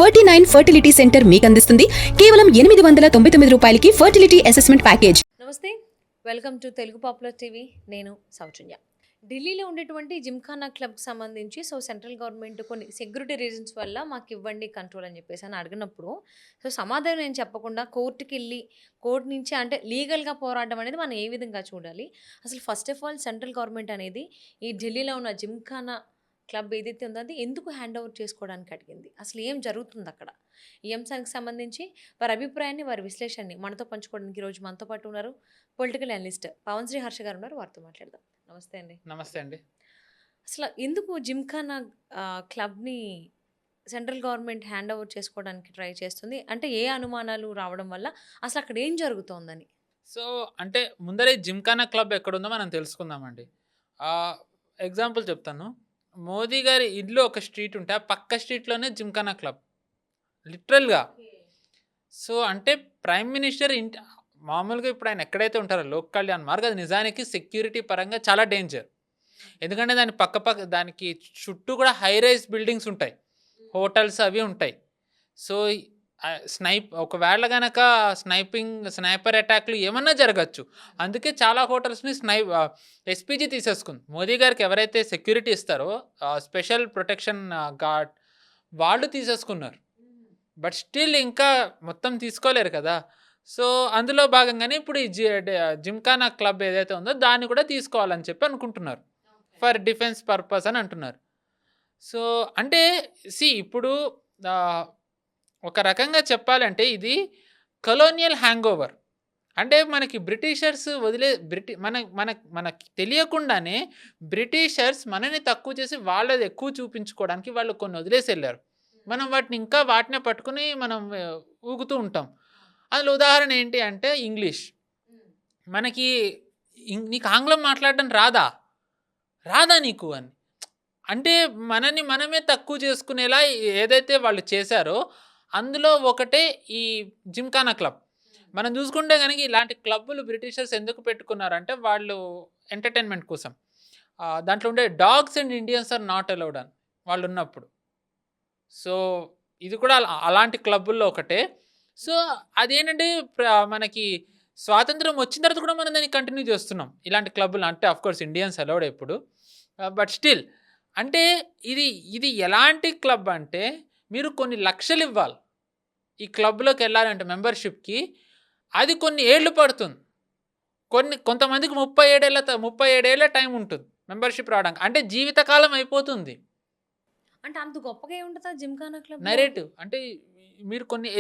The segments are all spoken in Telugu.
49 ఫర్టిలిటీ సెంటర్ మీకు అందిస్తుంది కేవలం 899 రూపాయలకి ఫర్టిలిటీ అసెస్మెంట్ ప్యాకేజ్. నమస్తే, welcome to Telugu popular TV. నేను సౌజన్య. ఢిల్లీలో ఉండేటువంటి జిమ్ఖానా క్లబ్కి సంబంధించి సెంట్రల్ గవర్నమెంట్ కొన్ని సెక్యూరిటీ రీజన్స్ వల్ల మాకు ఇవ్వండి కంట్రోల్ అని చెప్పేసి అని అడిగినప్పుడు సమాధానం నేను చెప్పకుండా కోర్టుకి వెళ్ళి కోర్టు నుంచి అంటే లీగల్గా పోరాడడం అనేది మనం ఏ విధంగా చూడాలి? అసలు first of all central government అనేది ఈ ఢిల్లీలో ఉన్న జిమ్ఖానా క్లబ్ ఏదైతే ఉందో అది ఎందుకు హ్యాండ్ ఓవర్ చేసుకోవడానికి అడిగింది? అసలు ఏం జరుగుతుంది అక్కడ? ఈ అంశానికి సంబంధించి వారి అభిప్రాయాన్ని, వారి విశ్లేషణని మనతో పంచుకోవడానికి ఈరోజు మనతో పాటు ఉన్నారు పొలిటికల్ అనలిస్ట్ పవన్ శ్రీ హర్ష గారు ఉన్నారు. వారితో మాట్లాడదాం. నమస్తే అండి. నమస్తే అండి. అసలు ఎందుకు జిమ్ఖానా క్లబ్ని సెంట్రల్ గవర్నమెంట్ హ్యాండ్ ఓవర్ చేసుకోవడానికి ట్రై చేస్తుంది? అంటే ఏ అనుమానాలు రావడం వల్ల? అసలు అక్కడ ఏం జరుగుతోందని? సో అంటే ముందరే జిమ్ఖానా క్లబ్ ఎక్కడుందో మనం తెలుసుకుందామండి. ఎగ్జాంపుల్ చెప్తాను. మోదీ గారి ఇల్లు ఒక స్ట్రీట్ ఉంటే ఆ పక్క స్ట్రీట్లోనే జిమ్ఖానా క్లబ్ లిటరల్గా. సో అంటే ప్రైమ్ మినిస్టర్ ఇంటి మామూలుగా ఇప్పుడు ఆయన ఎక్కడైతే ఉంటారో లోక్ కళ్యాణ్ మార్గ్, అది నిజానికి సెక్యూరిటీ పరంగా చాలా డేంజర్. ఎందుకంటే దానికి చుట్టూ కూడా హై రైజ్ బిల్డింగ్స్ ఉంటాయి, హోటల్స్ అవి ఉంటాయి. సో ఒకవేళ కనుక స్నైపర్ అటాక్లు ఏమన్నా జరగచ్చు. అందుకే చాలా హోటల్స్ని ఎస్పీజీ తీసేసుకుంది. మోదీ గారికి ఎవరైతే సెక్యూరిటీ ఇస్తారో స్పెషల్ ప్రొటెక్షన్ గార్డ్ వాళ్ళు తీసేసుకున్నారు. బట్ స్టిల్ ఇంకా మొత్తం తీసుకోలేరు కదా. సో అందులో భాగంగానే ఇప్పుడు ఈ జిమ్ఖానా క్లబ్ ఏదైతే ఉందో దాన్ని కూడా తీసుకోవాలని చెప్పి అనుకుంటున్నారు. ఫర్ డిఫెన్స్ పర్పస్ అని అంటున్నారు. సో అంటే ఇప్పుడు ఒక రకంగా చెప్పాలంటే ఇది కలోనియల్ హ్యాంగ్ ఓవర్. అంటే మనకి బ్రిటిషర్స్ మనకి తెలియకుండానే బ్రిటిషర్స్ మనని తక్కువ చేసి వాళ్ళది ఎక్కువ చూపించుకోవడానికి వాళ్ళు కొన్ని వదిలేసి వెళ్ళారు. మనం వాటినే పట్టుకుని మనం ఊగుతూ ఉంటాం. అందులో ఉదాహరణ ఏంటి అంటే ఇంగ్లీష్. మనకి నీకు ఆంగ్లం మాట్లాడడం రాదా నీకు అని అంటే మనని మనమే తక్కువ చేసుకునేలా ఏదైతే వాళ్ళు చేశారో అందులో ఒకటే ఈ జిమ్ఖానా క్లబ్. మనం చూసుకుంటే కనుక ఇలాంటి క్లబ్బులు బ్రిటిషర్స్ ఎందుకు పెట్టుకున్నారంటే వాళ్ళు ఎంటర్టైన్మెంట్ కోసం. దాంట్లో ఉండే dogs and Indians are not allowed అని వాళ్ళు ఉన్నప్పుడు. సో ఇది కూడా అలాంటి క్లబ్బుల్లో ఒకటే. సో అదేంటంటే మనకి స్వాతంత్రం వచ్చిన తర్వాత కూడా మనం దాన్ని కంటిన్యూ చేస్తున్నాం ఇలాంటి క్లబ్బులు. అంటే అఫ్కోర్స్ ఇండియన్స్ అలౌడ్ ఎప్పుడు, బట్ స్టిల్ అంటే ఇది ఎలాంటి క్లబ్ అంటే మీరు కొన్ని లక్షలు ఇవ్వాలి ఈ క్లబ్లోకి వెళ్ళాలంటే మెంబర్షిప్కి. అది కొన్ని ఏళ్ళు పడుతుంది. కొంతమందికి 37 ఏళ్ళ టైం ఉంటుంది మెంబర్షిప్ రావడానికి. అంటే జీవితకాలం అయిపోతుంది. అంటే అంత గొప్పగా ఏముంటుందా జిమ్ఖానా క్లబ్? నరేటివ్ అంటే మీరు కొన్ని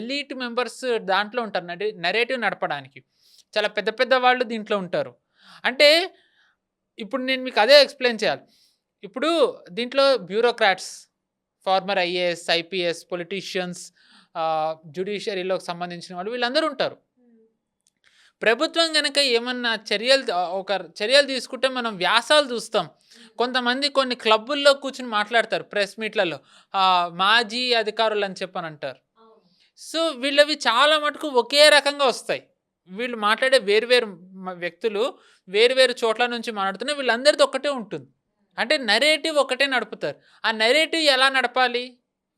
ఎలీట్ మెంబర్స్ దాంట్లో ఉంటారు నరేటివ్ నడపడానికి. చాలా పెద్ద పెద్ద వాళ్ళు దీంట్లో ఉంటారు. అంటే ఇప్పుడు నేను మీకు అదే ఎక్స్ప్లెయిన్ చేయాలి. ఇప్పుడు దీంట్లో bureaucrats, former IAS, IPS, politicians, జ్యుడిషియరీలోకి సంబంధించిన వాళ్ళు వీళ్ళందరూ ఉంటారు. ప్రభుత్వం కనుక ఏమన్నా చర్యలు తీసుకుంటే మనం వ్యాసాలు చూస్తాం. కొంతమంది కొన్ని క్లబ్బుల్లో కూర్చుని మాట్లాడతారు ప్రెస్ మీట్లలో, మాజీ అధికారులు అని చెప్పని అంటారు. సో వీళ్ళవి చాలా మటుకు ఒకే రకంగా వస్తాయి. వీళ్ళు మాట్లాడే వేరువేరు వ్యక్తులు వేరువేరు చోట్ల నుంచి మాట్లాడుతున్నా వీళ్ళందరిది ఒక్కటే ఉంటుంది. అంటే నరేటివ్ ఒకటే నడుపుతారు. ఆ నరేటివ్ ఎలా నడపాలి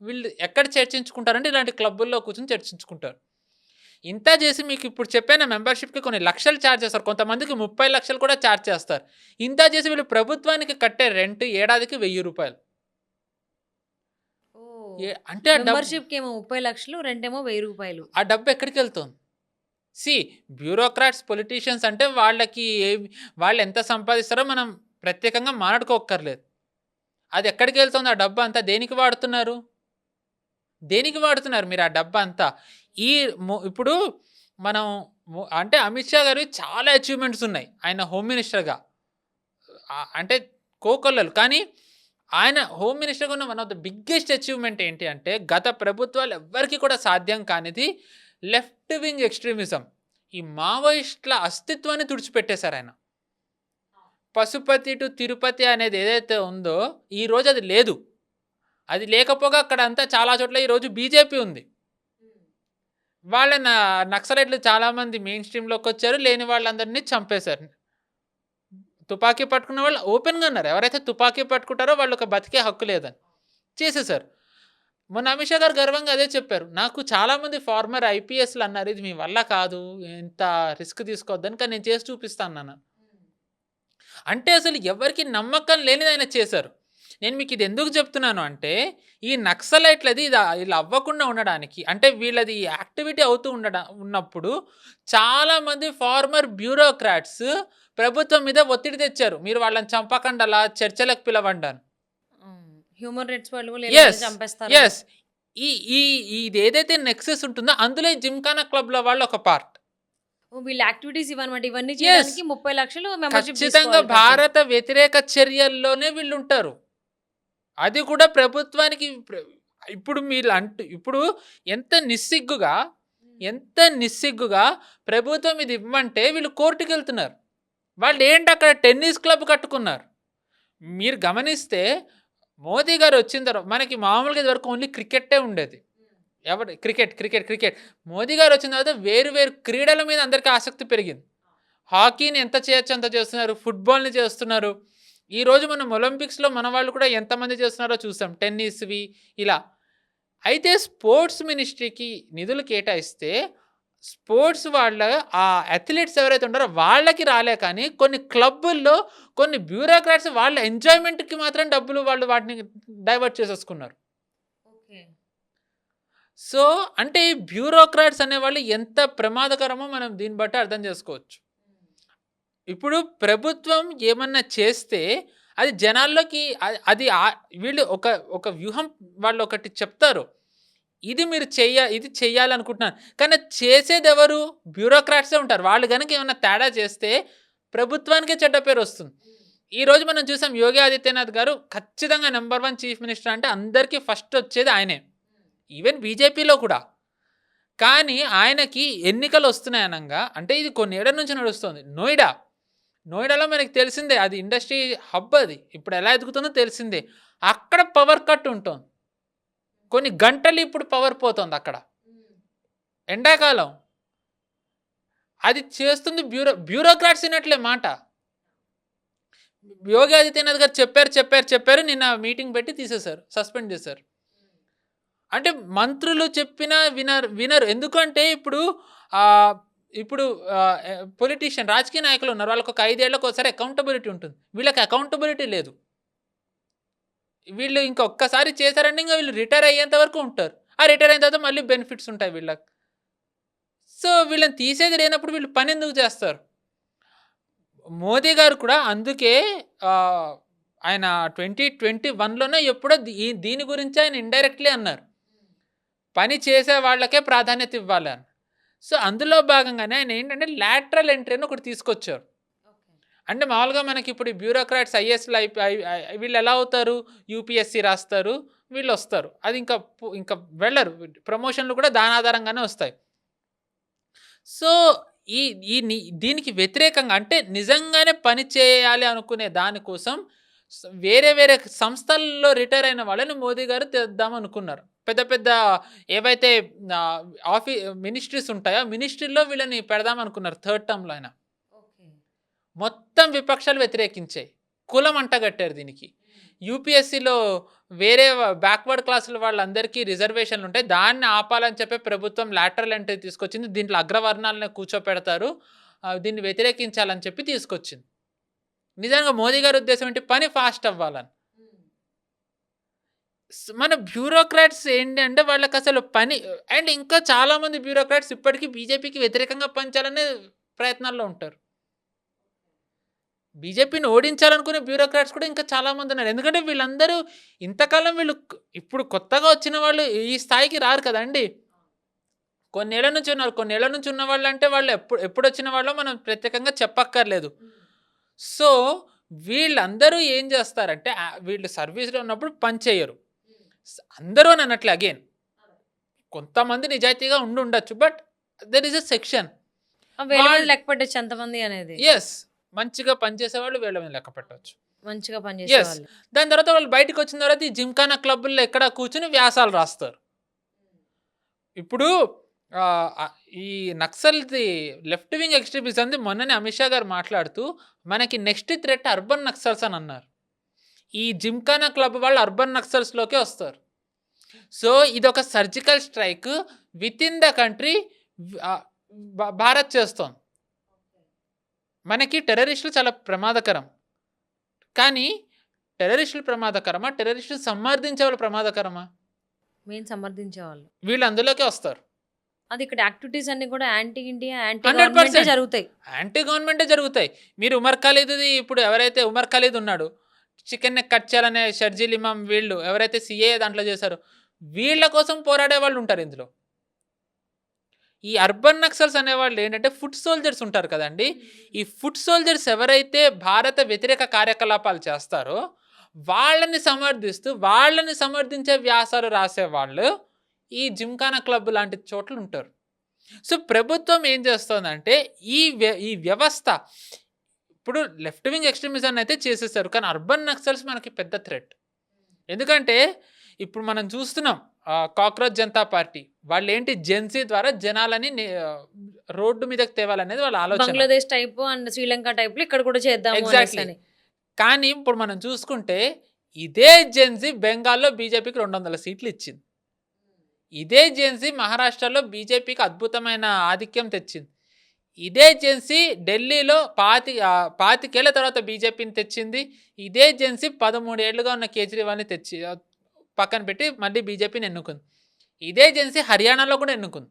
వీళ్ళు ఎక్కడ చర్చించుకుంటారంటే ఇలాంటి క్లబ్బుల్లో కూర్చొని చర్చించుకుంటారు. ఇంత చేసి మీకు ఇప్పుడు చెప్పిన మెంబర్షిప్కి కొన్ని లక్షలు ఛార్జ్ చేస్తారు. కొంతమందికి 30 లక్షలు కూడా ఛార్జ్ చేస్తారు. ఇంత చేసి వీళ్ళు ప్రభుత్వానికి కట్టే రెంట్ ఏడాదికి 1000 రూపాయలు. అంటే మెంబర్షిప్కి ఏమో 30 లక్షలు, రెంట్ ఏమో 1000 రూపాయలు. ఆ డబ్బు ఎక్కడికి వెళ్తుంది? బ్యూరోక్రాట్స్, పొలిటీషియన్స్ అంటే వాళ్ళు ఎంత సంపాదిస్తారో మనం ప్రత్యేకంగా మాట్లాడుకోక్కర్లేదు. అది ఎక్కడికి వెళ్తుంది? ఆ డబ్బు అంతా దేనికి వాడుతున్నారు మీరు ఆ డబ్బు అంతా? ఇప్పుడు మనం అంటే అమిత్ షా గారు చాలా అచీవ్మెంట్స్ ఉన్నాయి ఆయన హోమ్ మినిస్టర్గా, అంటే కోకొల్లలు. కానీ ఆయన హోమ్ మినిస్టర్గా ఉన్న one of the biggest achievement ఏంటి అంటే గత ప్రభుత్వాలు ఎవ్వరికీ కూడా సాధ్యం కానిది లెఫ్ట్ వింగ్ ఎక్స్ట్రీమిజం. ఈ మావోయిస్టుల అస్తిత్వాన్ని తుడిచిపెట్టేశారు ఆయన. పశుపతి టు తిరుపతి అనేది ఏదైతే ఉందో ఈరోజు అది లేదు. అది లేకపోగా అక్కడ అంతా చాలా చోట్ల ఈరోజు బీజేపీ ఉంది. వాళ్ళ నక్సలైట్లు చాలామంది మెయిన్ స్ట్రీమ్లోకి వచ్చారు, లేని వాళ్ళందరినీ చంపేశారు. తుపాకీ పట్టుకున్న వాళ్ళు ఓపెన్గా ఉన్నారు. ఎవరైతే తుపాకీ పట్టుకుంటారో వాళ్ళు ఒక బతికే హక్కు లేదని చేసేసారు. మొన్న అమిత్ షా గారు గర్వంగా అదే చెప్పారు. నాకు చాలామంది ఫార్మర్ ఐపీఎస్‌లు అన్నారు, "ఇది మీ వల్ల కాదు. ఇంత రిస్క్ తీసుకోవద్దని. కానీ నేను చేసి చూపిస్తా" అన్నాను. అంటే అసలు ఎవరికీ నమ్మకం లేనిది ఆయన చేశారు. నేను మీకు ఇది ఎందుకు చెప్తున్నాను అంటే, ఈ నక్సలైట్లది ఇలా అవ్వకుండా ఉండడానికి, అంటే వీళ్ళది యాక్టివిటీ అవుతూ ఉన్నప్పుడు చాలామంది ఫార్మర్ బ్యూరోక్రాట్స్ ప్రభుత్వం మీద ఒత్తిడి తెచ్చారు. మీరు వాళ్ళని చంపకండి, అలా చర్చలకు పిలవండి అని. హ్యూమన్ రైట్స్ వాళ్ళు కూడా యెస్. చంపేస్తారు. యెస్. ఈ ఈ ఇదేదైతే నెక్సెస్ ఉంటుందో అందులో ఈ జిమ్‌ఖానా క్లబ్‌ల వాళ్ళు ఒక పార్ట్. వీళ్ళ యాక్టివిటీస్ ఇవన్నమాట. ఇవన్నీ చేయడానికి 30 లక్షలు మెంబర్‌షిప్ ఖచ్చితంగా భారత వ్యతిరేక చర్యల్లోనే వీళ్ళుంటారు. అది కూడా ప్రభుత్వానికి ఇప్పుడు ఇప్పుడు ఎంత నిస్సిగ్గుగా ప్రభుత్వం ఇది ఇవ్వమంటే వీళ్ళు కోర్టుకెళ్తున్నారు. వాళ్ళేంటి అక్కడ టెన్నిస్ క్లబ్ కట్టుకున్నారు. మీరు గమనిస్తే మోదీ గారు వచ్చిన తర్వాత మనకి మామూలుగా ఇదివరకు ఓన్లీ క్రికెట్టే ఉండేది. క్రికెట్. మోదీ గారు వచ్చిన తర్వాత వేరు క్రీడల మీద అందరికీ ఆసక్తి పెరిగింది. హాకీని ఎంత చేయొచ్చు అంత చేస్తున్నారు. ఫుట్బాల్‌ని చేస్తున్నారు. ఈరోజు మనం ఒలింపిక్స్‌లో మన వాళ్ళు కూడా ఎంతమంది చేస్తున్నారో చూసాం. టెన్నిస్‌వి ఇలా. అయితే స్పోర్ట్స్ మినిస్ట్రీకి నిధులు కేటాయిస్తే స్పోర్ట్స్ వాళ్ళ ఆ అథ్లెట్స్ ఎవరైతే ఉన్నారో వాళ్ళకి రాలే, కానీ కొన్ని క్లబ్బుల్లో కొన్ని బ్యూరోక్రాట్స్ వాళ్ళ ఎంజాయ్‌మెంట్‌కి మాత్రం డబ్బులు వాళ్ళు వాటిని డైవర్ట్ చేసేసుకున్నారు. ఓకే. సో, అంటే ఈ బ్యూరోక్రాట్స్ అనేవాళ్ళు ఎంత ప్రమాదకరమో మనం దీన్ని బట్టి అర్థం చేసుకోవచ్చు. ఇప్పుడు ప్రభుత్వం ఏమన్నా చేస్తే అది జనాల్లోకి అది వీళ్ళు ఒక వ్యూహం వాళ్ళు ఒకటి చెప్తారు. ఇది చెయ్యాలనుకుంటున్నాను. కానీ చేసేదెవరు? బ్యూరోక్రాట్సే ఉంటారు. వాళ్ళు గనక ఏమన్నా తేడా చేస్తే ప్రభుత్వానికే చెడ్డ పేరొస్తుంది. ఈరోజు మనం చూసాం యోగి ఆదిత్యనాథ్ గారు ఖచ్చితంగా నంబర్ 1 చీఫ్ మినిస్టర్ అంటే అందరికీ ఫస్ట్ వచ్చేది ఆయనే. ఈవెన్ బీజేపీలో కూడా. కానీ ఆయనకి ఎన్నికలు వస్తున్నాయి అనంగా, అంటే ఇది కొన్ని ఏళ్ల నుంచి నడుస్తుంది. నోయిడాలో మనకి తెలిసిందే, అది ఇండస్ట్రీ హబ్. అది ఇప్పుడు ఎలా ఎదుగుతుందో తెలిసిందే. అక్కడ పవర్ కట్ ఉంటుంది. కొన్ని గంటలు ఇప్పుడు పవర్ పోతుంది అక్కడ. ఎండాకాలం అది చేస్తుంది బ్యూరోక్రాట్స్ వినట్లే మాట. యోగి ఆదిత్యనాథ్ గారు చెప్పారు. నిన్న మీటింగ్ పెట్టి తీసేశారు, సస్పెండ్ చేశారు. అంటే మంత్రులు చెప్పినా వినరు. ఎందుకంటే ఇప్పుడు పొలిటీషియన్ రాజకీయ నాయకులు ఉన్నారు. వాళ్ళకి ఒక 5 ఏళ్లకు ఒకసారి అకౌంటబిలిటీ ఉంటుంది. వీళ్ళకి అకౌంటబిలిటీ లేదు. వీళ్ళు ఇంకా ఒక్కసారి చేశారంటే ఇంకా వీళ్ళు రిటైర్ అయ్యేంత వరకు ఉంటారు. ఆ రిటైర్ అయిన తర్వాత మళ్ళీ బెనిఫిట్స్ ఉంటాయి వీళ్ళకి. సో వీళ్ళని తీసేది లేనప్పుడు వీళ్ళు పని ఎందుకు చేస్తారు? మోదీ గారు కూడా అందుకే ఆయన 2021లోనే ఎప్పుడో దీని గురించి ఆయన ఇండైరెక్ట్లీ అన్నారు, పని చేసే వాళ్ళకే ప్రాధాన్యత ఇవ్వాలి అని. సో అందులో భాగంగానే ఆయన ఏంటంటే లాటరల్ ఎంట్రీ అని ఒకటి తీసుకొచ్చారు. అంటే మామూలుగా మనకి ఇప్పుడు ఈ బ్యూరోక్రాట్స్ ఐఏఎస్లు వీళ్ళు ఎలా అవుతారు? యూపీఎస్సీ రాస్తారు, వీళ్ళు వస్తారు. అది ఇంకా వెళ్ళరు. ప్రమోషన్లు కూడా దాని ఆధారంగానే వస్తాయి. సో దీనికి వ్యతిరేకంగా, అంటే నిజంగానే పని చేయాలి అనుకునే దానికోసం వేరే సంస్థల్లో రిటైర్ అయిన వాళ్ళని మోదీ గారు తెద్దాం అనుకున్నారు. పెద్ద ఏవైతే మినిస్ట్రీస్ ఉంటాయో మినిస్ట్రీలో వీళ్ళని పెడదాం అనుకున్నారు. 3rd టర్మ్లో అయినా మొత్తం విపక్షాలు వ్యతిరేకించాయి. కులం అంటగట్టారు దీనికి. యూపీఎస్సీలో వేరే బ్యాక్వర్డ్ క్లాసుల వాళ్ళందరికీ రిజర్వేషన్లు ఉంటాయి, దాన్ని ఆపాలని చెప్పి ప్రభుత్వం లాటరల్ ఎంట్రీ తీసుకొచ్చింది. దీంట్లో అగ్రవర్ణాలను కూర్చోపెడతారు, దీన్ని వ్యతిరేకించాలని చెప్పి తీసుకొచ్చింది. నిజంగా మోదీ గారి ఉద్దేశం ఏంటి? పని ఫాస్ట్ అవ్వాలని. మన బ్యూరోక్రాట్స్ ఏంటంటే వాళ్ళకి అసలు పని, అండ్ ఇంకా చాలామంది బ్యూరోక్రాట్స్ ఇప్పటికీ బీజేపీకి వ్యతిరేకంగా పనిచేయాలనే ప్రయత్నాల్లో ఉంటారు. బీజేపీని ఓడించాలనుకునే బ్యూరోక్రాట్స్ కూడా ఇంకా చాలామంది ఉన్నారు. ఎందుకంటే వీళ్ళందరూ ఇంతకాలం ఇప్పుడు కొత్తగా వచ్చిన వాళ్ళు ఈ స్థాయికి రారు కదండి. కొన్నేళ్ల నుంచి ఉన్నారు. కొన్నేళ్ల నుంచి ఉన్న వాళ్ళు అంటే వాళ్ళు ఎప్పుడు వచ్చిన వాళ్ళో మనం ప్రత్యేకంగా చెప్పక్కర్లేదు. సో వీళ్ళందరూ ఏం చేస్తారంటే వీళ్ళు సర్వీస్లో ఉన్నప్పుడు పని చేయరు. అందరూ అని అన్నట్లే, అగైన్ కొంతమంది నిజాయితీగా ఉండొచ్చు, but there is a section. లెక్క పెట్టచ్చు ఎంతమంది అనేది. ఎస్, మంచిగా పనిచేసేవాళ్ళు వీళ్ళ మీద లెక్క పెట్టవచ్చు, మంచిగా పనిచేసేవాళ్ళు. దాని తర్వాత వాళ్ళు బయటకు వచ్చిన తర్వాత ఈ జిమ్ఖానా క్లబ్లో ఎక్కడ కూర్చుని వ్యాసాలు రాస్తారు. ఇప్పుడు ఈ నక్సల్ది లెఫ్ట్ వింగ్ ఎక్స్ట్రీమిజంది మొన్ననే అమిత్ షా గారు మాట్లాడుతూ మనకి నెక్స్ట్ థ్రెట్ అర్బన్ నక్సల్స్ అని అన్నారు. ఈ జిమ్ఖానా క్లబ్ వాళ్ళు అర్బన్ నక్సల్స్లోకే వస్తారు. సో ఇదొక surgical strike with in the country Bharat చేస్తోంది. మనకి టెర్రరిస్టులు చాలా ప్రమాదకరం, కానీ టెర్రరిస్టులు ప్రమాదకరమా, టెర్రరిస్టులు సమర్థించే వాళ్ళు ప్రమాదకరమా? మేము సమర్థించేవాళ్ళు. వీళ్ళు అందులోకే వస్తారు. అది ఇక్కడ యాక్టివిటీస్ అన్ని కూడా యాంటీ ఇండియా, యాంటీ 100% గవర్నమెంటే జరుగుతాయి. యాంటీ గవర్నమెంటే జరుగుతాయి. మీరు ఉమర్ ఖాలిద్ది ఇప్పుడు ఎవరైతే ఉమర్ ఖాలిద్ ఉన్నాడు, చికెన్ కట్ చేయాలనే షర్జీల్ ఇమాం, వీళ్ళు ఎవరైతే సిఏఏ దాంట్లో చేశారో వీళ్ళ కోసం పోరాడే వాళ్ళు ఉంటారు ఇందులో. ఈ అర్బన్ నక్సల్స్ అనేవాళ్ళు ఏంటంటే ఫుట్ సోల్జర్స్ ఉంటారు కదండి. ఈ ఫుట్ సోల్జర్స్ ఎవరైతే భారత వ్యతిరేక కార్యకలాపాలు చేస్తారో వాళ్ళని సమర్థిస్తూ, వాళ్ళని సమర్థించే వ్యాసాలు రాసేవాళ్ళు ఈ జిమ్ఖానా క్లబ్ లాంటి చోట్ల ఉంటారు. సో ప్రభుత్వం ఏం చేస్తుందంటే ఈ వ్యవస్థ ఇప్పుడు లెఫ్ట్ వింగ్ ఎక్స్ట్రీమిజం అయితే చేసేసారు, కానీ అర్బన్ నక్సల్స్ మనకి పెద్ద థ్రెట్. ఎందుకంటే ఇప్పుడు మనం చూస్తున్నాం కాక్రోచ్ జనతా పార్టీ వాళ్ళు ఏంటి, జెన్సీ ద్వారా జనాలని రోడ్డు మీదకి తేవాలనేది వాళ్ళ ఆలోచన. Bangladesh type and Sri Lanka type ఇక్కడ కూడా చేద్దాం ఎగ్జాక్ట్లీ. కానీ ఇప్పుడు మనం చూసుకుంటే ఇదే జెన్సీ బెంగాల్లో బీజేపీకి 200 సీట్లు ఇచ్చింది. ఇదే జెన్సీ మహారాష్ట్రలో బీజేపీకి అద్భుతమైన ఆధిక్యం తెచ్చింది. ఇదే జెన్సీ ఢిల్లీలో 25 ఏళ్ల తర్వాత బీజేపీని తెచ్చింది. ఇదే జెన్సీ 13 ఏళ్లుగా ఉన్న కేజ్రీవాల్ని తెచ్చి పక్కన పెట్టి మళ్ళీ బీజేపీని ఎన్నుకుంది. ఇదే జెన్సీ హర్యానాలో కూడా ఎన్నుకుంది.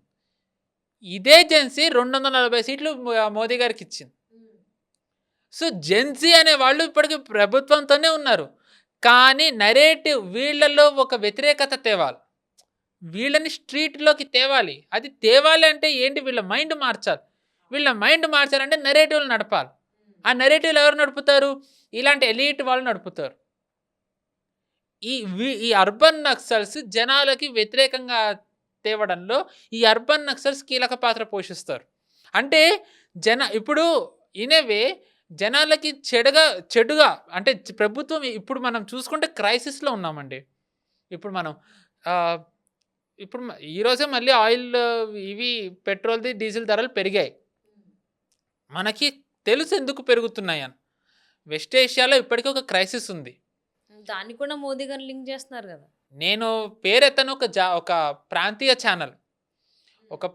ఇదే జెన్సీ 240 సీట్లు మోదీ గారికి ఇచ్చింది. సో జెన్సీ అనే వాళ్ళు ఇప్పటికీ ప్రభుత్వంతోనే ఉన్నారు, కానీ నరేటివ్ వీళ్ళలో ఒక వ్యతిరేకత తేవాలి, వీళ్ళని స్ట్రీట్లోకి తేవాలి. అది తేవాలి అంటే ఏంటి, వీళ్ళ మైండ్ మార్చాలి. వీళ్ళ మైండ్ మార్చాలంటే నెరేటివ్లు నడపాలి. ఆ నెరేటివ్లు ఎవరు నడుపుతారు, ఇలాంటి ఎలీట్ వాళ్ళు నడుపుతారు. ఈ అర్బన్ నక్సల్స్ జనాలకి వ్యతిరేకంగా తేవడంలో ఈ అర్బన్ నక్సల్స్ కీలక పాత్ర పోషిస్తారు. అంటే ఇప్పుడు ఇనేవే జనాలకి చెడుగా అంటే ప్రభుత్వం ఇప్పుడు మనం చూసుకుంటే క్రైసిస్లో ఉన్నామండి. ఇప్పుడు మనం ఇప్పుడు ఈరోజే మళ్ళీ ఆయిల్ ఇవి పెట్రోల్ది డీజిల్ ధరలు పెరిగాయి. మనకి తెలుసు ఎందుకు పెరుగుతున్నాయని. వెస్ట్ ఏషియాలో ఇప్పటికీ ఒక క్రైసిస్ ఉంది. దాన్ని కూడా మోదీ గారు లింక్ చేస్తున్నారు కదా. నేను పేరెత్తను ఒక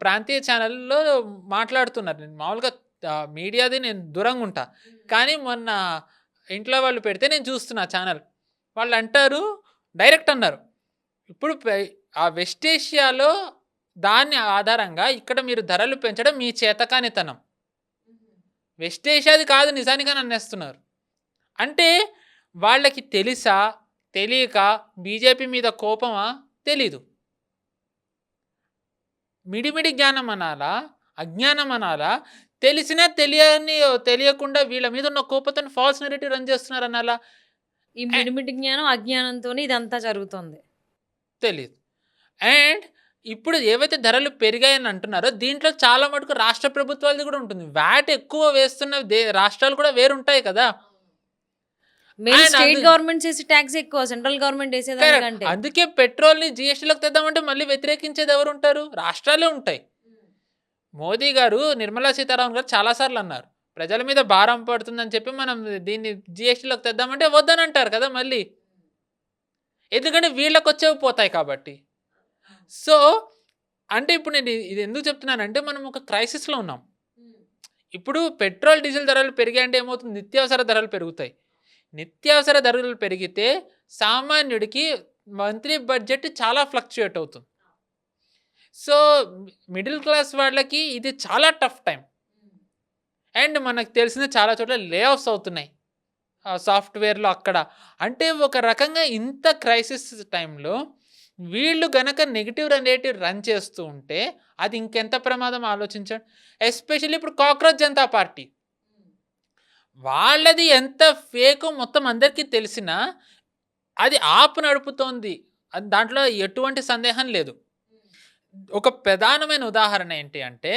ప్రాంతీయ ఛానల్లో మాట్లాడుతున్నారు. నేను మామూలుగా మీడియాది నేను దూరంగా ఉంటా, కానీ మొన్న ఇంట్లో వాళ్ళు పెడితే నేను చూస్తున్నా ఛానల్. వాళ్ళు అంటారు, డైరెక్ట్ అన్నారు, ఇప్పుడు ఆ వెస్ట్ ఏషియాలో దాని ఆధారంగా ఇక్కడ మీరు ధరలు పెంచడం మీ చేతకానితనం. వెస్ట్ ఏషియాది కాదు నిజానికి అని అనేస్తున్నారు. అంటే వాళ్ళకి తెలుసా తెలియక బీజేపీ మీద కోపమా తెలీదు. మిడిమిడి జ్ఞానం అనాలా, అజ్ఞానం అనాలా, తెలిసినా తెలియకుండా వీళ్ళ మీద ఉన్న కోపంతో ఫాల్స్ నెరేటివ్ రన్ చేస్తున్నారు అనాలా. ఈ మిడిమిడి జ్ఞానం అజ్ఞానంతోనే ఇదంతా జరుగుతుంది, తెలీదు. అండ్ ఇప్పుడు ఏవైతే ధరలు పెరిగాయని అంటున్నారో దీంట్లో చాలా మటుకు రాష్ట్ర ప్రభుత్వాలది కూడా ఉంటుంది. వ్యాట్ ఎక్కువ వేస్తున్న రాష్ట్రాలు కూడా వేరుంటాయి కదా. స్టేట్ గవర్నమెంట్ చేసే ట్యాక్స్ ఎక్కువ, సెంట్రల్ గవర్నమెంట్ వేసేదానికంటే. అందుకే పెట్రోల్ని జిఎస్టీలోకి తెద్దామంటే మళ్ళీ వ్యతిరేకించేది ఎవరు ఉంటారు, రాష్ట్రాలే ఉంటాయి. మోదీ గారు, నిర్మలా సీతారామన్ గారు చాలాసార్లు అన్నారు, ప్రజల మీద భారం పడుతుందని చెప్పి మనం దీన్ని జిఎస్టీలోకి తెద్దామంటే వద్దని అంటారు కదా మళ్ళీ, ఎందుకంటే వీళ్ళకి వచ్చేవి పోతాయి కాబట్టి. సో అంటే ఇప్పుడు నేను ఇది ఎందుకు చెప్తున్నానంటే మనం ఒక క్రైసిస్లో ఉన్నాం. ఇప్పుడు పెట్రోల్ డీజిల్ ధరలు పెరిగాయంటే ఏమవుతుంది, నిత్యావసర ధరలు పెరుగుతాయి. నిత్యావసర ధరలు పెరిగితే సామాన్యుడికి మంత్లీ బడ్జెట్ చాలా ఫ్లక్చుయేట్ అవుతుంది. సో మిడిల్ క్లాస్ వాళ్ళకి ఇది చాలా టఫ్ టైం. అండ్ మనకు తెలిసిన చాలా చోట్ల లే ఆఫ్స్ అవుతున్నాయి సాఫ్ట్వేర్లో అక్కడ. అంటే ఒక రకంగా ఇంత క్రైసిస్ టైంలో వీళ్ళు గనక నెగిటివ్ నెరేటివ్ రన్ చేస్తూ ఉంటే అది ఇంకెంత ప్రమాదం ఆలోచించండి. ఎస్పెషల్లీ ఇప్పుడు కాక్రోచ్ జనతా పార్టీ వాళ్ళది ఎంత ఫేకో మొత్తం అందరికీ తెలిసినా అది ఆప్ నడుపుతోంది, అది దాంట్లో ఎటువంటి సందేహం లేదు. ఒక ప్రధానమైన ఉదాహరణ ఏంటి అంటే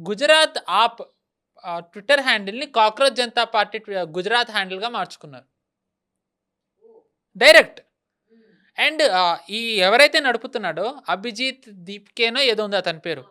గుజరాత్ ఆప్ ట్విట్టర్ హ్యాండిల్ని కాక్రోచ్ జనతా పార్టీ గుజరాత్ హ్యాండిల్గా మార్చుకున్నారు డైరెక్ట్. అండ్ ఈ ఎవరైతే నడుపుతున్నాడో అభిజిత్ దీప్కేనో ఏదో ఉంది అతని పేరు,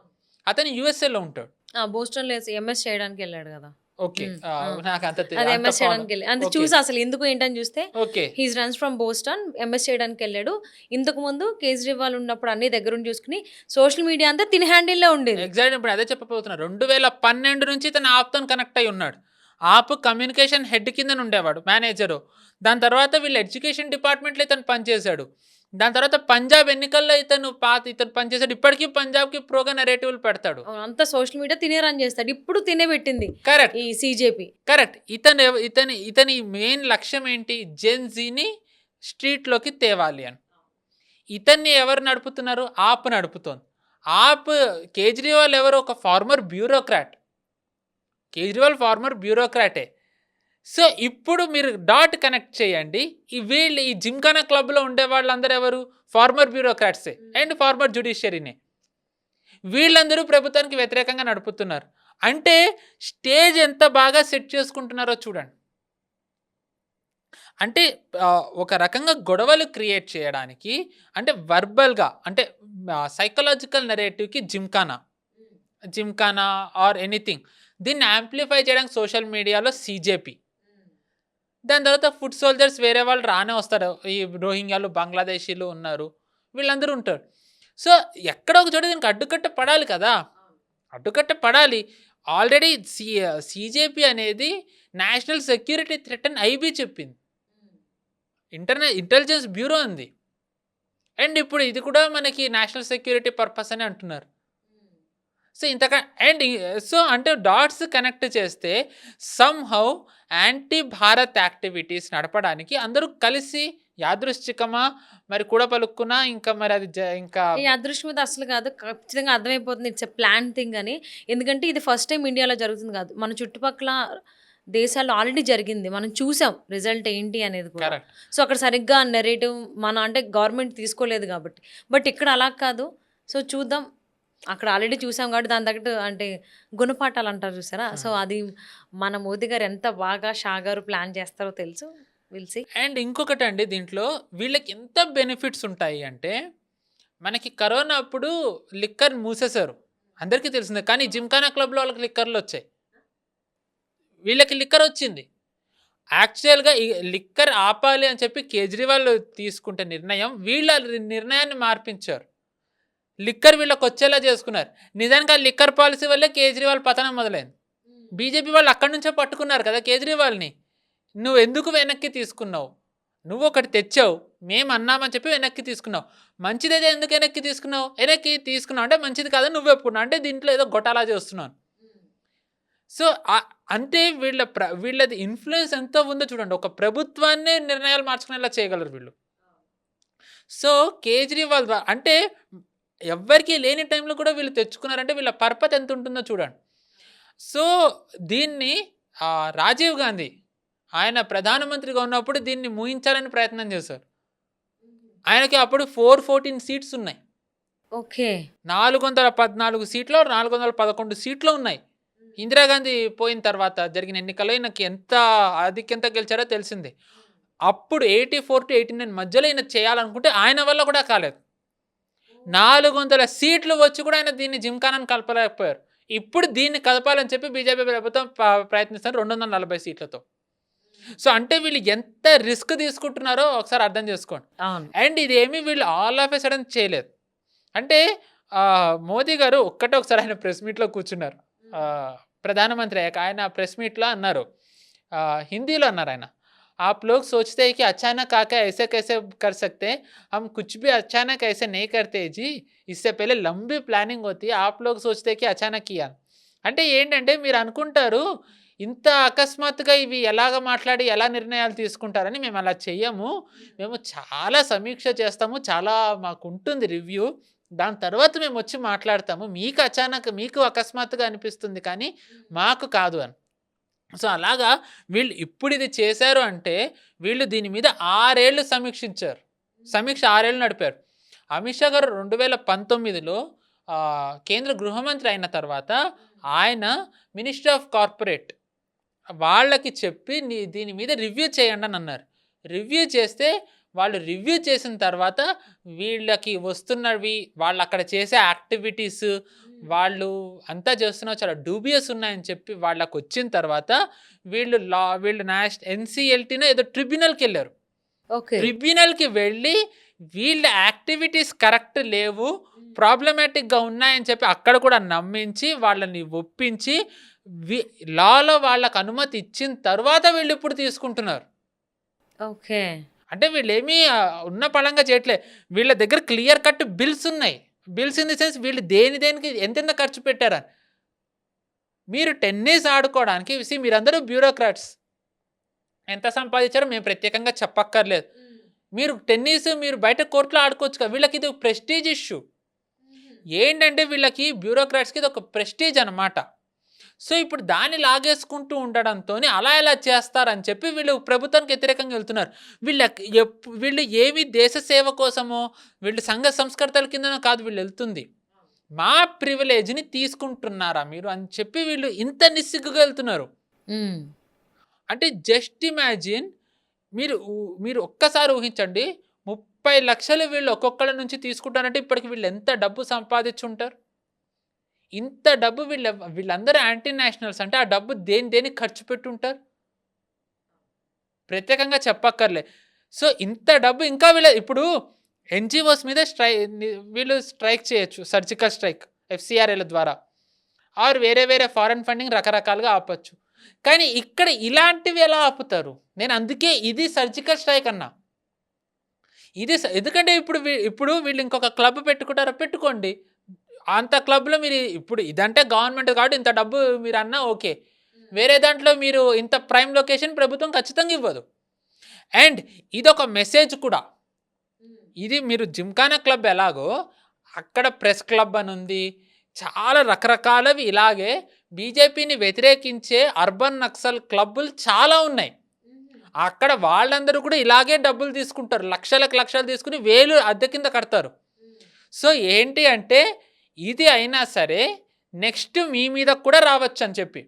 అతను యూఎస్ఏలో ఉంటాడు. బోస్టన్లో ఎంఎస్ చేయడానికి వెళ్ళాడు కదా. ఓకే. హ్మ్. నాకంత అది అంత ఎంఎస్ ఫాలో చేయడానికి అంతే ఓకే. చూసా అసలు ఎందుకు ఏంటని చూస్తే okay. He's runs from Boston MS చేయడానికి వెళ్ళాడు. ఇంతకు ముందు కేజ్రీవాల్ ఉన్నప్పుడు అన్ని దగ్గరుండి చూసుకుని సోషల్ మీడియా అంతా తిని హ్యాండిల్‌లో ఉండేది. ఎగ్జాక్ట్‌లీ ఇప్పుడు అదే చెప్పబోతున్నా. 2012 నుంచి ఇతను యాప్‌తోని కనెక్ట్ అయ్యి ఉన్నాడు. యాప్ కమ్యూనికేషన్ హెడ్ కిందన ఉండేవాడు మేనేజరు. దాని తర్వాత వీళ్ళు ఎడ్యుకేషన్ డిపార్ట్మెంట్‌లో ఇతను పనిచేశాడు. దాని తర్వాత పంజాబ్ ఎన్నికల్లో ఇతను పనిచేసాడు. ఇప్పటికి పంజాబ్‌కి ప్రోగా నరేటివ్‌లు పెడతాడు. అంతా సోషల్ మీడియా తినే రన్ చేస్తాడు. ఇప్పుడు తినే పెట్టింది కరెక్ట్. ఈ సీజేపీ. కరెక్ట్. ఇతని మెయిన్ లక్ష్యం ఏంటి? జెన్ జీని స్ట్రీట్‌లోకి తేవాలి అని. ఇతన్ని ఎవరు నడుపుతున్నారు? ఆప్ నడుపుతోంది. ఆప్ కేజ్రీవాల్ ఎవరు? ఒక ఫార్మర్ బ్యూరోక్రాట్. కేజ్రీవాల్ ఫార్మర్ బ్యూరోక్రాటే. సో, ఇప్పుడు మీరు డాట్ కనెక్ట్ చేయండి. ఈ జిమ్‌ఖానా క్లబ్‌లో ఉండే వాళ్ళందరూ ఎవరు? ఫార్మర్ బ్యూరోక్రాట్సే అండ్ ఫార్మర్ జ్యుడిషియరీనే. వీళ్ళందరూ ప్రభుత్వానికి వ్యతిరేకంగా నడుపుతున్నారు. అంటే స్టేజ్ ఎంత బాగా సెట్ చేసుకుంటున్నారో చూడండి. అంటే ఒక రకంగా గొడవలు క్రియేట్ చేయడానికి అంటే వర్బల్‌గా అంటే సైకలాజికల్ నరేటివ్‌కి జిమ్‌ఖానా ఆర్ ఎనీథింగ్ దీన్ని యాంప్లిఫై చేయడానికి సోషల్ మీడియాలో సీజేపీ. దాని తర్వాత ఫుడ్ సోల్జర్స్ వేరే వాళ్ళు రానే వస్తారు. ఈ రోహింగ్యాలు, బంగ్లాదేశీలు ఉన్నారు. వీళ్ళందరూ ఉంటారు. సో, ఎక్కడో ఒక చోట దీనికి అడ్డుకట్ట పడాలి కదా! అడ్డుకట్ట పడాలి. ఆల్రెడీ సీజేపీ అనేది నేషనల్ సెక్యూరిటీ థ్రెట్ అని ఐబీ చెప్పింది. ఇంటెలిజెన్స్ బ్యూరో ఉంది. అండ్ ఇప్పుడు ఇది కూడా మనకి నేషనల్ సెక్యూరిటీ పర్పస్ అని అంటున్నారు. సో, అంటే డాట్స్ కనెక్ట్ చేస్తే సమ్‌హౌ యాంటీ భారత్ యాక్టివిటీస్ నడపడానికి అందరూ కలిసి యాదృశ్చికమా మరి కూడా పలుక్కునా ఇంకా మరి అది ఇంకా ఈ అదృష్టం మీద అసలు కాదు. ఖచ్చితంగా అర్థమైపోతుంది. ఇట్స్ ఎ ప్లాన్ థింగ్ అని. ఎందుకంటే ఇది ఫస్ట్ టైం ఇండియాలో జరుగుతుంది కాదు. మన చుట్టుపక్కల దేశాల్లో ఆల్రెడీ జరిగింది. మనం చూసాం రిజల్ట్ ఏంటి అనేది కూడా. కరెక్ట్. సో, అక్కడ సరిగ్గా నెరేటివ్ అంటే గవర్నమెంట్ తీసుకోలేదు కాబట్టి. బట్ ఇక్కడ అలా కాదు. సో, చూద్దాం. అక్కడ ఆల్రెడీ చూసాం కాబట్టి దాని తగ్గట్టు అంటే గుణపాఠాలు అంటారు చూసారా? సో, అది మన మోదీ గారు ఎంత బాగా షా గారు ప్లాన్ చేస్తారో తెలుసు. Will see. అండ్ ఇంకొకటండి దీంట్లో వీళ్ళకి ఎంత బెనిఫిట్స్ ఉంటాయి అంటే మనకి కరోనా అప్పుడు లిక్కర్ మూసేశారు. అందరికీ తెలిసిందే. కానీ జిమ్‌ఖానా క్లబ్‌లో వాళ్ళకి లిక్కర్‌లు వచ్చాయి. వీళ్ళకి లిక్కర్ వచ్చింది. యాక్చువల్‌గా ఈ లిక్కర్ ఆపాలి అని చెప్పి కేజ్రీవాల్ తీసుకుంటే నిర్ణయం, వీళ్ళ నిర్ణయాన్ని మార్పించారు. లిక్కర్ వీళ్ళకి వచ్చేలా చేసుకున్నారు. నిజానికి ఆ లిక్కర్ పాలసీ వల్లే కేజ్రీవాల్ పతనం మొదలైంది. బీజేపీ వాళ్ళు అక్కడి నుంచే పట్టుకున్నారు కదా కేజ్రీవాల్‌ని. నువ్వు ఎందుకు వెనక్కి తీసుకున్నావు? నువ్వు ఒకటి తెచ్చావు. మేము అన్నామని చెప్పి వెనక్కి తీసుకున్నావు. మంచిదైతే ఎందుకు వెనక్కి తీసుకున్నావు? వెనక్కి తీసుకున్నావు అంటే మంచిది కాదని నువ్వు ఒప్పుకున్నావు. అంటే దీంట్లో ఏదో గొటాలా చేస్తున్నాను. సో, అంటే వీళ్ళది ఇన్‌ఫ్లూయెన్స్ ఎంత ఉందో చూడండి. ఒక ప్రభుత్వాన్నే నిర్ణయాలు మార్చుకునేలా చేయగలరు వీళ్ళు. సో, కేజ్రీవాల్ అంటే ఎవ్వరికీ లేని టైంలో కూడా వీళ్ళు తెచ్చుకున్నారంటే వీళ్ళ పరపతి ఎంత ఉంటుందో చూడండి. సో, దీన్ని రాజీవ్ గాంధీ ఆయన ప్రధానమంత్రిగా ఉన్నప్పుడు దీన్ని ముగించాలని ప్రయత్నం చేశారు. ఆయనకి అప్పుడు 414 సీట్స్ ఉన్నాయి. ఓకే. 414 సీట్లో 411 సీట్లు ఉన్నాయి. ఇందిరాగాంధీ పోయిన తర్వాత జరిగిన ఎన్నికల్లో ఈయనకి ఎంత ఆధిక్యంతో గెలిచారో తెలిసింది. అప్పుడు 84-89 మధ్యలో ఈయన చేయాలనుకుంటే ఆయన వల్ల కూడా కాలేదు. 400 సీట్లు వచ్చి కూడా ఆయన దీన్ని జిమ్‌ఖానాని కలపలేకపోయారు. ఇప్పుడు దీన్ని కలపాలని చెప్పి బీజేపీ ప్రభుత్వం ప్రయత్నిస్తారు 240 సీట్లతో. సో, అంటే వీళ్ళు ఎంత రిస్క్ తీసుకుంటున్నారో ఒకసారి అర్థం చేసుకోండి. అవును. అండ్ ఇదేమి వీళ్ళు ఆల్ ఆఫ్ ఎ సడన్ చేయలేదు. అంటే మోదీ గారు ఒకసారి ఆయన ప్రెస్ మీట్‌లో కూర్చున్నారు. ప్రధానమంత్రి అయ్యాక ఆయన ప్రెస్ మీట్‌లో అన్నారు. హిందీలో అన్నారు ఆయన. आप लोग सोचते हैं कि अचानक आकर ऐसे कैसे कर सकते हैं? हम कुछ भी अचानक ऐसे नहीं करते जी. इससे पहले लंबी प्लानिंग होती है. आप लोग सोचते हैं कि अचानक किया. అంటే ఏంటంటే మీరు అనుకుంటారు ఇంత అకస్మాత్తుగా ఇవి ఎలాగ మాట్లాడి ఎలా నిర్ణయాలు తీసుకుంటారని. మేము అలా చెయ్యము. మేము చాలా సమీక్ష చేస్తాము. చాలా మాకుంటుంది రివ్యూ. దాని తర్వాత మేము వచ్చి మాట్లాడతాము. మీకు అకస్మాత్తుగా అనిపిస్తుంది కానీ మాకు కాదు అని. సో, అలాగా వీళ్ళు ఇప్పుడు ఇది చేశారు అంటే వీళ్ళు దీని మీద 6 ఏళ్ళు సమీక్ష 6 ఏళ్ళు నడిపారు. అమిత్ షా గారు 2019లో కేంద్ర గృహమంత్రి అయిన తర్వాత ఆయన మినిస్ట్రీ ఆఫ్ కార్పొరేట్ వాళ్ళకి చెప్పి దీని మీద రివ్యూ చేయండి అని అన్నారు. రివ్యూ చేస్తే వాళ్ళు రివ్యూ చేసిన తర్వాత వీళ్ళకి వస్తున్నవి వాళ్ళు అక్కడ చేసే యాక్టివిటీస్ వాళ్ళు అంతా చేస్తున్నా చాలా డూబియస్ ఉన్నాయని చెప్పి వాళ్ళకి వచ్చిన తర్వాత వీళ్ళు ఎన్సిఎల్టీనో ఏదో ట్రిబ్యునల్కి వెళ్ళారు. ఓకే. ట్రిబ్యునల్కి వెళ్ళి వీళ్ళ యాక్టివిటీస్ కరెక్ట్ లేవు, ప్రాబ్లమాటిక్గా ఉన్నాయని చెప్పి అక్కడ కూడా నమ్మించి వాళ్ళని ఒప్పించి లాలో వాళ్ళకు అనుమతి ఇచ్చిన తర్వాత వీళ్ళు ఇప్పుడు తీసుకుంటున్నారు. ఓకే. అంటే వీళ్ళేమీ ఉన్న పళంగా చేయట్లే. వీళ్ళ దగ్గర క్లియర్ కట్ బిల్స్ ఉన్నాయి. బిల్స్ ఇన్ ది సెన్స్ వీళ్ళు దేనికి ఎంతెంత ఖర్చు పెట్టారని. మీరు టెన్నిస్ ఆడుకోవడానికి మీరందరూ బ్యూరోక్రాట్స్. ఎంత సంపాదించారో మేము ప్రత్యేకంగా చెప్పక్కర్లేదు. మీరు టెన్నిస్ మీరు బయట కోర్టులో ఆడుకోవచ్చు కదా. వీళ్ళకి ఇది ప్రెస్టీజ్ ఇష్యూ. ఏంటంటే వీళ్ళకి బ్యూరోక్రాట్స్కి ఇది ఒక ప్రెస్టీజ్ అనమాట. సో ఇప్పుడు దాన్ని లాగేసుకుంటూ ఉండడంతో అలా ఎలా చేస్తారని చెప్పి వీళ్ళు ప్రభుత్వానికి వ్యతిరేకంగా వెళ్తున్నారు. వీళ్ళు ఏమి దేశ సేవ కోసమో వీళ్ళు సంఘ సంస్కర్తల కిందనో కాదు వీళ్ళు వెళ్తుంది. మా ప్రివిలేజ్ని తీసుకుంటున్నారా మీరు అని చెప్పి వీళ్ళు ఇంత నిస్సిగ్గుగా వెళ్తున్నారు. అంటే జస్ట్ ఇమాజిన్, మీరు ఒక్కసారి ఊహించండి, 30 లక్షలు వీళ్ళు ఒక్కొక్కళ్ళ నుంచి తీసుకుంటారంటే ఇప్పటికి వీళ్ళు ఎంత డబ్బు సంపాదించుంటారు. ఇంత డబ్బు వీళ్ళందరూ యాంటీ నేషనల్స్ అంటే ఆ డబ్బు దేనికి ఖర్చు పెట్టుంటారు ప్రత్యేకంగా చెప్పక్కర్లే. సో ఇంత డబ్బు ఇంకా ఇప్పుడు ఎన్జిఓస్ మీద వీళ్ళు స్ట్రైక్ చేయొచ్చు, సర్జికల్ స్ట్రైక్ FCRL ద్వారా, ఆర్ వేరే ఫారెన్ ఫండింగ్ రకరకాలుగా ఆపచ్చు. కానీ ఇక్కడ ఇలాంటివి ఎలా ఆపుతారు? నేను అందుకే ఇది సర్జికల్ స్ట్రైక్ అన్నా. ఎందుకంటే ఇప్పుడు వీళ్ళు ఇంకొక క్లబ్ పెట్టుకుంటారో పెట్టుకోండి, అంత క్లబ్లో మీరు ఇప్పుడు ఇదంటే గవర్నమెంట్ కాబట్టి ఇంత డబ్బు మీరు అన్నా ఓకే. వేరే దాంట్లో మీరు ఇంత ప్రైమ్ లొకేషన్ ప్రభుత్వం ఖచ్చితంగా ఇవ్వదు. అండ్ ఇదొక మెసేజ్ కూడా. ఇది మీరు జిమ్ఖానా క్లబ్ ఎలాగో అక్కడ ప్రెస్ క్లబ్ అని ఉంది, చాలా రకరకాలవి ఇలాగే బీజేపీని వ్యతిరేకించే అర్బన్ నక్సల్ క్లబ్బులు చాలా ఉన్నాయి. అక్కడ వాళ్ళందరూ కూడా ఇలాగే డబ్బులు తీసుకుంటారు, లక్షలు తీసుకుని వేలు అద్దె కింద కడతారు. సో ఏంటి అంటే ఇది అయినా సరే నెక్స్ట్ మీ మీద కూడా రావచ్చు అని చెప్పి.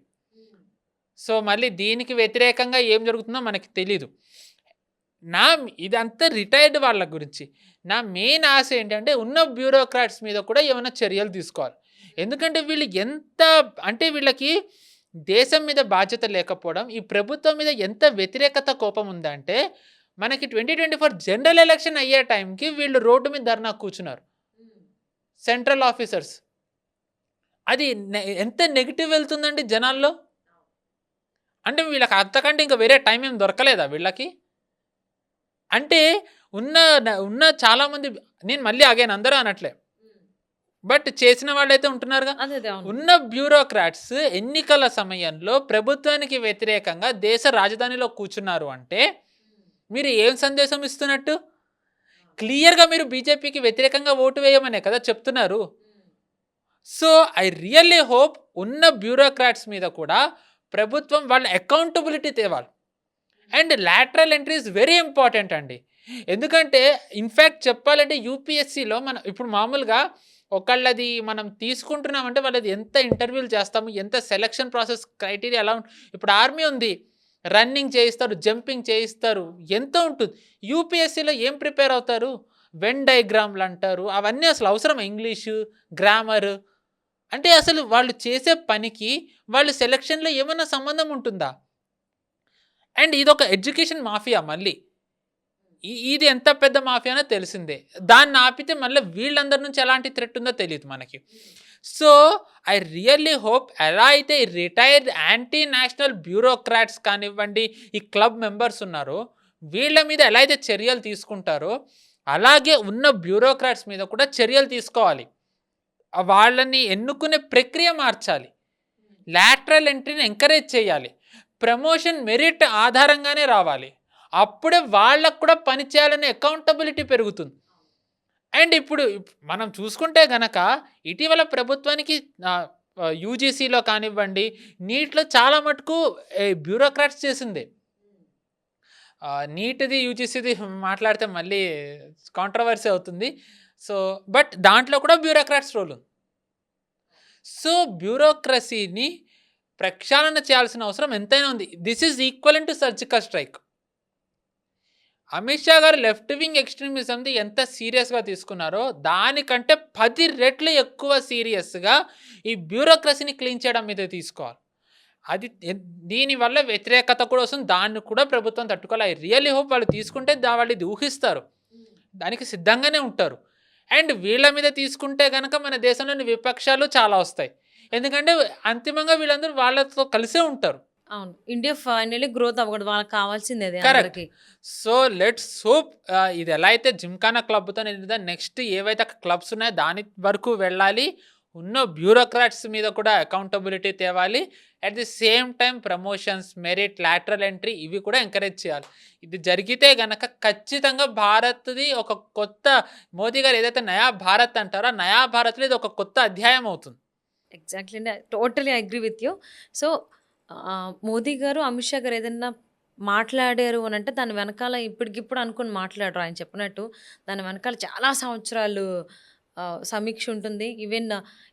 సో మళ్ళీ దీనికి వ్యతిరేకంగా ఏం జరుగుతుందో మనకి తెలీదు. ఇదంతా రిటైర్డ్ వాళ్ళ గురించి. నా మెయిన్ ఆశ ఏంటంటే ఉన్న బ్యూరోక్రాట్స్ మీద కూడా ఏమైనా చర్యలు తీసుకోవాలి. ఎందుకంటే వీళ్ళు వీళ్ళకి దేశం మీద బాధ్యత లేకపోవడం, ఈ ప్రభుత్వం మీద ఎంత వ్యతిరేకత కోపం ఉందంటే మనకి 2024 జనరల్ ఎలక్షన్ అయ్యే టైంకి వీళ్ళు రోడ్డు మీద ధర్నా కూర్చున్నారు, సెంట్రల్ ఆఫీసర్స్. అది ఎంత నెగిటివ్ వెళ్తుందండి జనాల్లో. అంటే వీళ్ళకి అంతకంటే ఇంకా వేరే టైం ఏం దొరకలేదా వీళ్ళకి? అంటే ఉన్న చాలామంది, నేను మళ్ళీ అగైన్ అందరూ అనట్లే, బట్ చేసిన వాళ్ళైతే ఉంటున్నారుగా. ఉన్న బ్యూరోక్రాట్స్ ఎన్నికల సమయంలో ప్రభుత్వానికి వ్యతిరేకంగా దేశ రాజధానిలో కూర్చున్నారు అంటే మీరు ఏం సందేశం ఇస్తున్నట్టు? క్లియర్గా మీరు బీజేపీకి వ్యతిరేకంగా ఓటు వేయమనే కదా చెప్తున్నారు. సో ఐ రియల్లీ హోప్ ఉన్న బ్యూరోక్రాట్స్ మీద కూడా ప్రభుత్వం వాళ్ళ అకౌంటబిలిటీ తేవాలి. And lateral entry is very important అండి. ఎందుకంటే ఇన్ఫ్యాక్ట్ చెప్పాలంటే యూపీఎస్సీలో మనం ఇప్పుడు మామూలుగా ఒకళ్ళది మనం తీసుకుంటున్నామంటే వాళ్ళది ఎంత ఇంటర్వ్యూలు చేస్తాము, ఎంత సెలక్షన్ ప్రాసెస్ క్రైటీరియా ఎలా ఉంటుంది. ఇప్పుడు ఆర్మీ ఉంది, రన్నింగ్ చేయిస్తారు, జంపింగ్ చేయిస్తారు, ఎంత ఉంటుంది. యూపీఎస్సీలో ఏం ప్రిపేర్ అవుతారు? వెన్ డయాగ్రామ్లు అంటారు, అవన్నీ అసలు అవసరం? ఇంగ్లీషు, గ్రామర్ అంటే అసలు వాళ్ళు చేసే పనికి వాళ్ళు సెలక్షన్లో ఏమైనా సంబంధం ఉంటుందా? అండ్ ఇదొక ఎడ్యుకేషన్ మాఫియా. మళ్ళీ ఇది ఎంత పెద్ద మాఫియానో తెలిసిందే. దాన్ని ఆపితే మళ్ళీ వీళ్ళందరి నుంచి ఎలాంటి థ్రెట్ ఉందో తెలియదు మనకి. సో ఐ రియల్లీ హోప్ ఎలా అయితే రిటైర్డ్ యాంటీ నేషనల్ బ్యూరోక్రాట్స్ కానివ్వండి, ఈ క్లబ్ మెంబర్స్ ఉన్నారో వీళ్ళ మీద ఎలా అయితే చర్యలు తీసుకుంటారో అలాగే ఉన్న బ్యూరోక్రాట్స్ మీద కూడా చర్యలు తీసుకోవాలి. వాళ్ళని ఎన్నుకునే ప్రక్రియ మార్చాలి, లాటరల్ ఎంట్రీని ఎంకరేజ్ చేయాలి, ప్రమోషన్ మెరిట్ ఆధారంగానే రావాలి. అప్పుడే వాళ్ళకు కూడా పని చేయాలనే అకౌంటబిలిటీ పెరుగుతుంది. అండ్ ఇప్పుడు మనం చూసుకుంటే గనక ఇటీవల ప్రభుత్వానికి యూజీసీలో కానివ్వండి, నీట్లో చాలా మటుకు బ్యూరోక్రాట్స్ చేసింది. నీట్ది యూజీసీది మాట్లాడితే మళ్ళీ కాంట్రవర్సీ అవుతుంది. సో బట్ దాంట్లో కూడా బ్యూరోక్రాట్స్ రోల్ ఉంది. సో బ్యూరోక్రసీని ప్రక్షాళన చేయాల్సిన అవసరం ఎంతైనా ఉంది. This is equivalent to surgical strike. Amit Shah గారు లెఫ్ట్ వింగ్ ఎక్స్ట్రీమిజంది ఎంత సీరియస్గా తీసుకున్నారో దానికంటే 10 రెట్లు ఎక్కువ సీరియస్గా ఈ బ్యూరోక్రసీని క్లీన్ చేయడం మీద తీసుకోవాలి. అది దీనివల్ల వ్యతిరేకత కూడా వస్తుంది. దాన్ని కూడా ప్రభుత్వం తట్టుకోవాలి. ఐ రియల్లీ హోప్ వాళ్ళు తీసుకుంటే వాళ్ళు ఇది ఊహిస్తారు, దానికి సిద్ధంగానే ఉంటారు. అండ్ వీళ్ళ మీద తీసుకుంటే కనుక మన దేశంలోని విపక్షాలు చాలా వస్తాయి. ఎందుకంటే అంతిమంగా వీళ్ళందరూ వాళ్ళతో కలిసే ఉంటారు. అవును, ఇండియా ఫైనల్లీ గ్రోత్ అవ్వకూడదు, వాళ్ళకి కావాల్సింది అదే కరెక్ట్. అందరికీ. సో లెట్స్ హోప్ ఇది ఎలా అయితే జిమ్ఖానా క్లబ్తో నెక్స్ట్ ఏవైతే క్లబ్స్ ఉన్నాయో దాని వరకు వెళ్ళాలి. ఉన్న బ్యూరోక్రాట్స్ మీద కూడా అకౌంటబిలిటీ తేవాలి. At the same time promotions, merit, lateral entry ఇవి కూడా ఎంకరేజ్ చేయాలి. ఇది జరిగితే గనక ఖచ్చితంగా భారత్ది ఒక కొత్త, మోదీ గారు ఏదైతే నయా భారత్ అంటారో ఆ నయా భారత్లో ఇది ఒక కొత్త అధ్యాయం అవుతుంది. ఎగ్జాక్ట్లీ అండి, totally agree with you. So Modi గారు, అమిత్ షా గారు ఏదైనా మాట్లాడారు అని అంటే దాని వెనకాల ఇప్పటికిప్పుడు అనుకుని మాట్లాడరు. ఆయన చెప్పినట్టు దాని వెనకాల చాలా సంవత్సరాలు సమీక్ష ఉంటుంది. ఈవెన్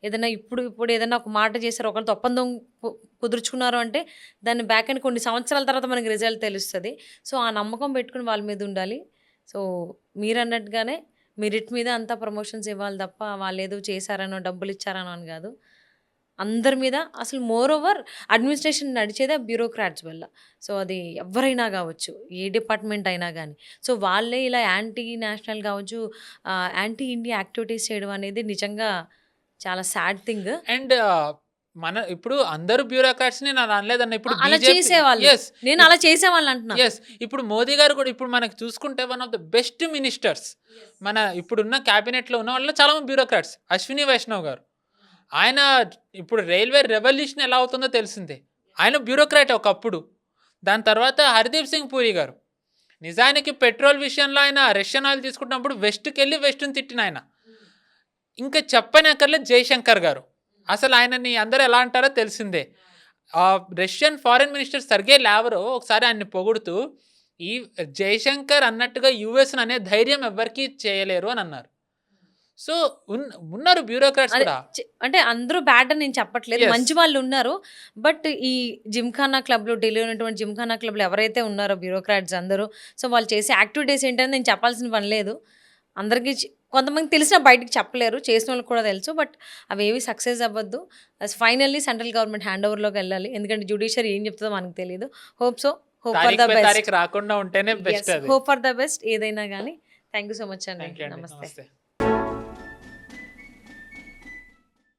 ఏదైనా ఇప్పుడు ఏదైనా ఒక మాట చేశారు, ఒకరితో ఒప్పందం కుదుర్చుకున్నారు అంటే దాన్ని బ్యాక్ అండ్ కొన్ని సంవత్సరాల తర్వాత మనకి రిజల్ట్ తెలుస్తుంది. సో ఆ నమ్మకం పెట్టుకుని వాళ్ళ మీద ఉండాలి. సో మీరు అన్నట్టుగానే మెరిట్ మీద అంతా ప్రమోషన్స్ ఇవ్వాలి తప్ప వాళ్ళు ఏదో చేశారనో డబ్బులు ఇచ్చారనో అని కాదు. అందరి మీద అసలు మోర్ ఓవర్ అడ్మినిస్ట్రేషన్ నడిచేదే బ్యూరోక్రాట్స్ వల్ల. సో అది ఎవరైనా కావచ్చు, ఏ డిపార్ట్మెంట్ అయినా కానీ. సో వాళ్ళే ఇలా యాంటీ నేషనల్ కావచ్చు, యాంటీ ఇండియా యాక్టివిటీస్ చేయడం అనేది నిజంగా చాలా సాడ్ థింగ్. అండ్ మన ఇప్పుడు అందరూ బ్యూరోక్రాట్స్ని నేను అనలేదన్న. ఇప్పుడు అలా చేసేవాళ్ళు, ఎస్ నేను అలా చేసేవాళ్ళు అంటున్నా. ఎస్ ఇప్పుడు మోదీ గారు కూడా ఇప్పుడు మనకు చూసుకుంటే one of the best ministers మన ఇప్పుడున్న క్యాబినెట్లో ఉన్న వాళ్ళు చాలామంది బ్యూరోక్రాట్స్. అశ్విని వైష్ణవ్ గారు, ఆయన ఇప్పుడు రైల్వే రెవల్యూషన్ ఎలా అవుతుందో తెలిసిందే. ఆయన బ్యూరోక్రాట్ ఒకప్పుడు. దాని తర్వాత హర్దీప్ సింగ్ పూరి గారు, నిజానికి పెట్రోల్ విషయంలో ఆయన రష్యన్ ఆయిల్ తీసుకుంటున్నప్పుడు వెస్ట్కి వెళ్ళి వెస్ట్ని తిట్టిన ఆయన. ఇంకా చెప్పనక్కర్లేదు జయశంకర్ గారు, అసలు ఆయనని అందరూ ఎలా అంటారో తెలిసిందే. రష్యన్ ఫారిన్ మినిస్టర్ సర్గే లావ్రో ఒకసారి ఆయన్ని పొగుడుతూ ఈ జయశంకర్ అన్నట్టుగా యుఎస్ని అనే ధైర్యం ఎవరికి చేయలేరు అని అన్నారు. సో ఉన్నారు బ్యూరోక్రాట్స్ కూడా. అంటే అందరూ బ్యాడ్ అని నేను చెప్పట్లేదు, మంచి వాళ్ళు ఉన్నారు. బట్ ఈ జిమ్ఖానా క్లబ్లో, ఢిల్లీ ఉన్నటువంటి జిమ్ఖానా క్లబ్లో ఎవరైతే ఉన్నారో బ్యూరోక్రాట్స్ అందరూ, సో వాళ్ళు చేసే యాక్టివిటీస్ ఏంటని నేను చెప్పాల్సిన పని లేదు. అందరికీ కొంతమంది తెలిసినా బయటికి చెప్పలేరు, చేసిన వాళ్ళకి కూడా తెలుసు. బట్ అవి ఏవి సక్సెస్ అవ్వద్దు. ఫైనల్లీ సెంట్రల్ గవర్నమెంట్ హ్యాండ్ ఓవర్లోకి వెళ్ళాలి. ఎందుకంటే జ్యుడిషియరీ ఏం చెప్తుందో మనకు తెలియదు. హోప్ ఫర్ ద బెస్ట్, రాకుండా ఉంటేనే best. Hope for the best ఏదైనా కానీ. థ్యాంక్ యూ సో మచ్ అండి. నమస్తే.